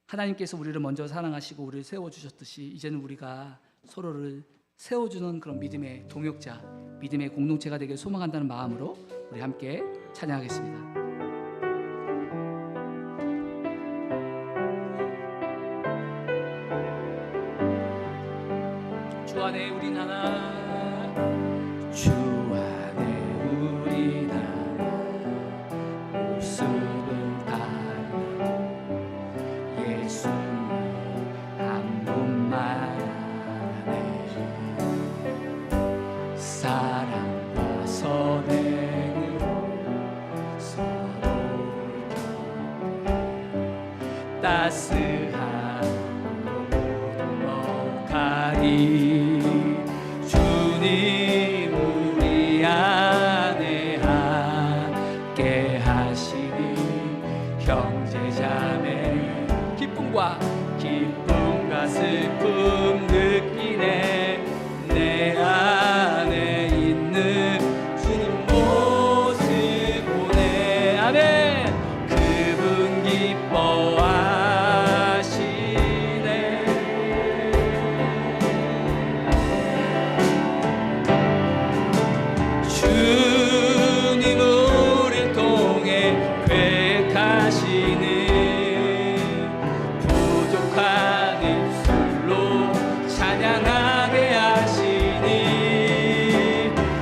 하나님께서 우리를 먼저 사랑하시고 우리를 세워주셨듯이 이제는 우리가 서로를 세워주는 그런 믿음의 동역자, 믿음의 공동체가 되길 소망한다는 마음으로 우리 함께 찬양하겠습니다. 주 안에 우린 하나, 주 안에 우린 하나, 모습을 다른 예수 한 분만. 따스한 가리 주님 우리 안에 함께 하시니 형제자매 기쁨과 슬픔 느끼네 내 안에 있는 주님 모습 보네 아멘 그분 기뻐하시네 주님 우리를 통해 계획하시는 부족한 입술로 찬양하게 하시니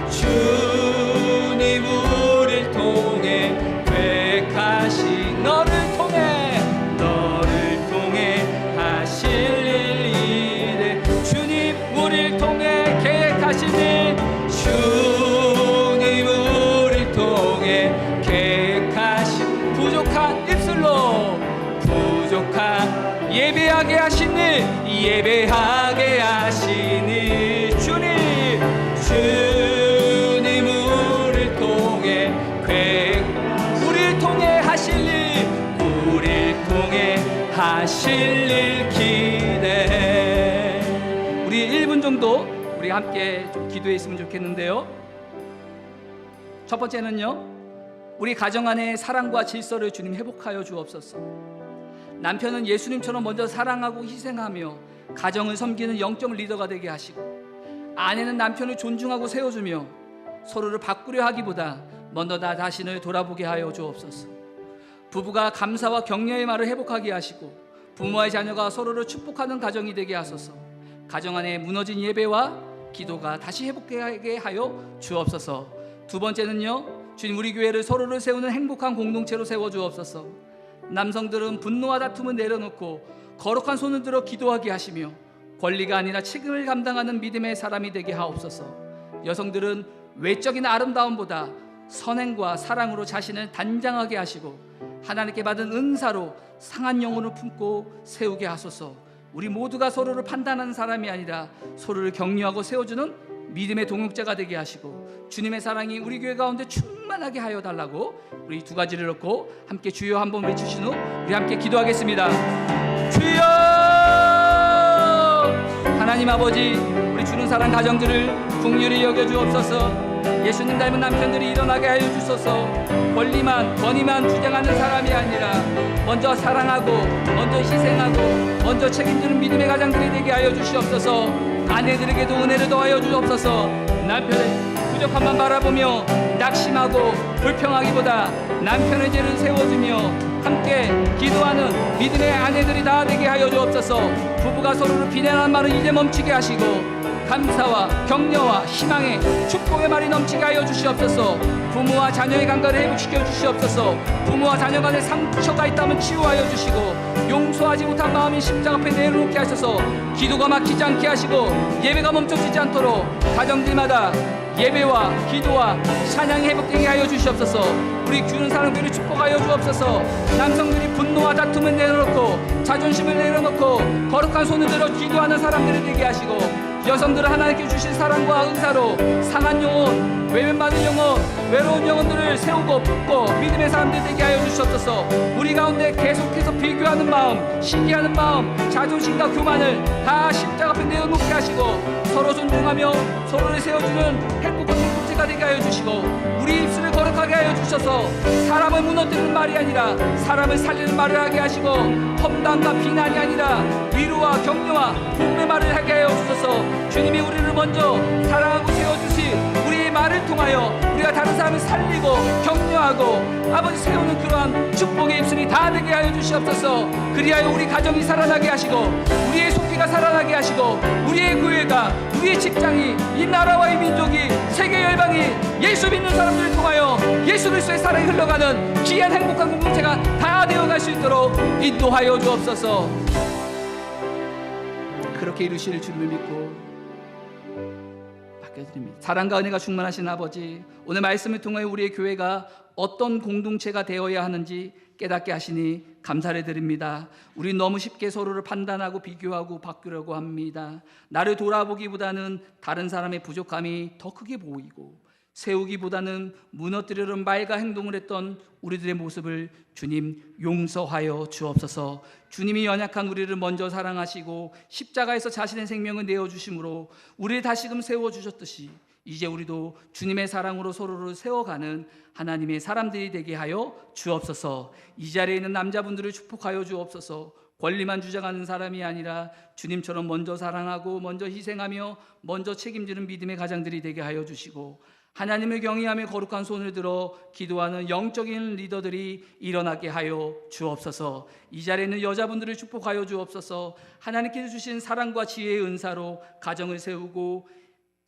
주님 우리를 통해 계획하신 너를 통해 하실 일 이래 주님 우리를 통해 계획하시니 주님 우리를 통해 계획하신 부족한 입술로 부족한 예배하게 하시니 예배하게 하시니 주님 우리를 통해 우리를 통해 하실 일 우리를 통해 하실 일 기대 우리 1분 정도 우리 함께 좀 기도했으면 좋겠는데요. 첫 번째는요 우리 가정 안에 사랑과 질서를 주님 회복하여 주옵소서. 남편은 예수님처럼 먼저 사랑하고 희생하며 가정을 섬기는 영적 리더가 되게 하시고 아내는 남편을 존중하고 세워주며 서로를 바꾸려 하기보다 먼저 나 자신을 돌아보게 하여 주옵소서. 부부가 감사와 격려의 말을 회복하게 하시고 부모와 자녀가 서로를 축복하는 가정이 되게 하소서. 가정 안에 무너진 예배와 기도가 다시 회복하게 하여 주옵소서. 두 번째는요 주님 우리 교회를 서로를 세우는 행복한 공동체로 세워 주옵소서. 남성들은 분노와 다툼을 내려놓고 거룩한 손을 들어 기도하게 하시며 권리가 아니라 책임을 감당하는 믿음의 사람이 되게 하옵소서. 여성들은 외적인 아름다움보다 선행과 사랑으로 자신을 단장하게 하시고 하나님께 받은 은사로 상한 영혼을 품고 세우게 하소서. 우리 모두가 서로를 판단하는 사람이 아니라 서로를 격려하고 세워주는 믿음의 동역자가 되게 하시고 주님의 사랑이 우리 교회 가운데 충만하게 하여 달라고 우리 두 가지를 놓고 함께 주여 한번 외치신 후 우리 함께 기도하겠습니다. 주여 하나님 아버지 우리 주는 사랑 가정들을 긍휼히 여겨 주옵소서. 예수님 닮은 남편들이 일어나게 하여 주소서. 권위만 주장하는 사람이 아니라 먼저 사랑하고 먼저 희생하고 먼저 책임지는 믿음의 가장들이 되게 하여 주시옵소서. 아내들에게도 은혜를 더하여 주옵소서. 남편의 부족함만 바라보며 낙심하고 불평하기보다 남편의 죄를 세워주며 함께 기도하는 믿음의 아내들이 다 되게 하여 주옵소서. 부부가 서로를 비난하는 말은 이제 멈추게 하시고 감사와 격려와 희망의 축복의 말이 넘치게 하여 주시옵소서. 부모와 자녀의 관계를 회복시켜 주시옵소서. 부모와 자녀 간에 상처가 있다면 치유하여 주시고 용서하지 못한 마음이 십자가 앞에 내려놓게 하셔서 기도가 막히지 않게 하시고 예배가 멈춰지지 않도록 가정들마다 예배와 기도와 찬양이 회복되게 하여 주시옵소서. 우리 주는 사람들을 축복하여 주옵소서. 남성들이 분노와 다툼을 내려놓고 자존심을 내려놓고 거룩한 손을 들어 기도하는 사람들이 되게 하시고 여성들은 하나님께 주신 사랑과 은사로 상한 영혼, 외면받은 영혼, 외로운 영혼들을 세우고 품고 믿음의 사람들 되게 하여 주시옵소서. 우리 가운데 계속해서 비교하는 마음, 시기하는 마음, 자존심과 교만을 다 십자가 앞에 내어놓게 하시고 서로 존중하며 서로를 세워주는 행복한 공동체가 되게 하여 주시고 우리 입술을 거룩하게 하여 주셔서 사람을 무너뜨리는 말이 아니라 사람을 살리는 말을 하게 하시고 험담과 비난이 아니라 위로와 격려와 도움의 말을 하게 하여 주셔서 주님이 우리를 먼저 사랑하고 세워주시 우리의 말을 통하여 우리가 다른 사람을 살리고 격려하고 아버지 세우는 그러한 축복의 입술이 다 되게 하여 주시옵소서. 그리하여 우리 가정이 살아나게 하시고 우리의 속기가 살아나게 하시고 우리의 교회가 우리의 직장이 이 나라와 이 민족이 세계 열방이 예수 믿는 사람들을 통하여 예수 그리스도의 사랑이 흘러가는 귀한 행복한 공동체가 다 되어갈 수 있도록 인도하여 주옵소서. 그렇게 이루실 주님을 믿고 맡겨드립니다. 사랑과 은혜가 충만하신 아버지, 오늘 말씀을 통해 우리의 교회가 어떤 공동체가 되어야 하는지 깨닫게 하시니 감사를 드립니다. 우리 너무 쉽게 서로를 판단하고 비교하고 바꾸려고 합니다. 나를 돌아보기보다는 다른 사람의 부족함이 더 크게 보이고 세우기보다는 무너뜨리려는 말과 행동을 했던 우리들의 모습을 주님 용서하여 주옵소서. 주님이 연약한 우리를 먼저 사랑하시고 십자가에서 자신의 생명을 내어주심으로 우리를 다시금 세워주셨듯이 이제 우리도 주님의 사랑으로 서로를 세워가는 하나님의 사람들이 되게 하여 주옵소서. 이 자리에 있는 남자분들을 축복하여 주옵소서. 권리만 주장하는 사람이 아니라 주님처럼 먼저 사랑하고 먼저 희생하며 먼저 책임지는 믿음의 가장들이 되게 하여 주시고 하나님을 경외하며 거룩한 손을 들어 기도하는 영적인 리더들이 일어나게 하여 주옵소서. 이 자리에 있는 여자분들을 축복하여 주옵소서. 하나님께서 주신 사랑과 지혜의 은사로 가정을 세우고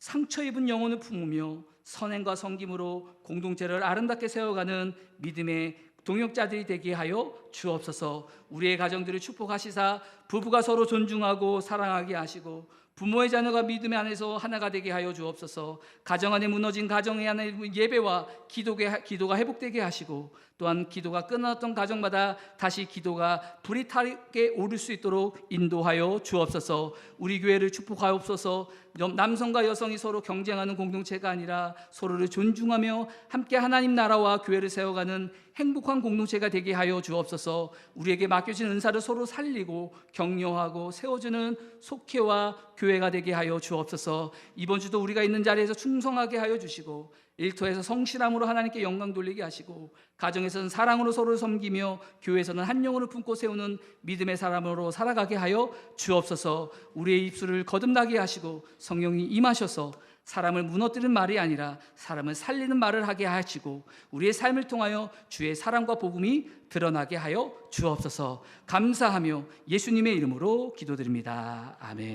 상처 입은 영혼을 품으며 선행과 섬김으로 공동체를 아름답게 세워가는 믿음의 동역자들이 되게 하여 주옵소서. 우리의 가정들을 축복하시사 부부가 서로 존중하고 사랑하게 하시고 부모의 자녀가 믿음의 안에서 하나가 되게 하여 주옵소서. 가정 안에 무너진 가정의 안에 예배와 기도가 회복되게 하시고 또한 기도가 끊어졌던 가정마다 다시 기도가 불이 타게 오를 수 있도록 인도하여 주옵소서. 우리 교회를 축복하옵소서. 남성과 여성이 서로 경쟁하는 공동체가 아니라 서로를 존중하며 함께 하나님 나라와 교회를 세워가는 행복한 공동체가 되게 하여 주옵소서. 우리에게 맡겨진 은사를 서로 살리고 격려하고 세워주는 속회와 교회가 되게 하여 주옵소서. 이번 주도 우리가 있는 자리에서 충성하게 하여 주시고 일터에서 성실함으로 하나님께 영광 돌리게 하시고 가정에서는 사랑으로 서로를 섬기며 교회에서는 한 영혼을 품고 세우는 믿음의 사람으로 살아가게 하여 주옵소서. 우리의 입술을 거듭나게 하시고 성령이 임하셔서 사람을 무너뜨리는 말이 아니라 사람을 살리는 말을 하게 하시고 우리의 삶을 통하여 주의 사랑과 복음이 드러나게 하여 주옵소서. 감사하며 예수님의 이름으로 기도드립니다. 아멘.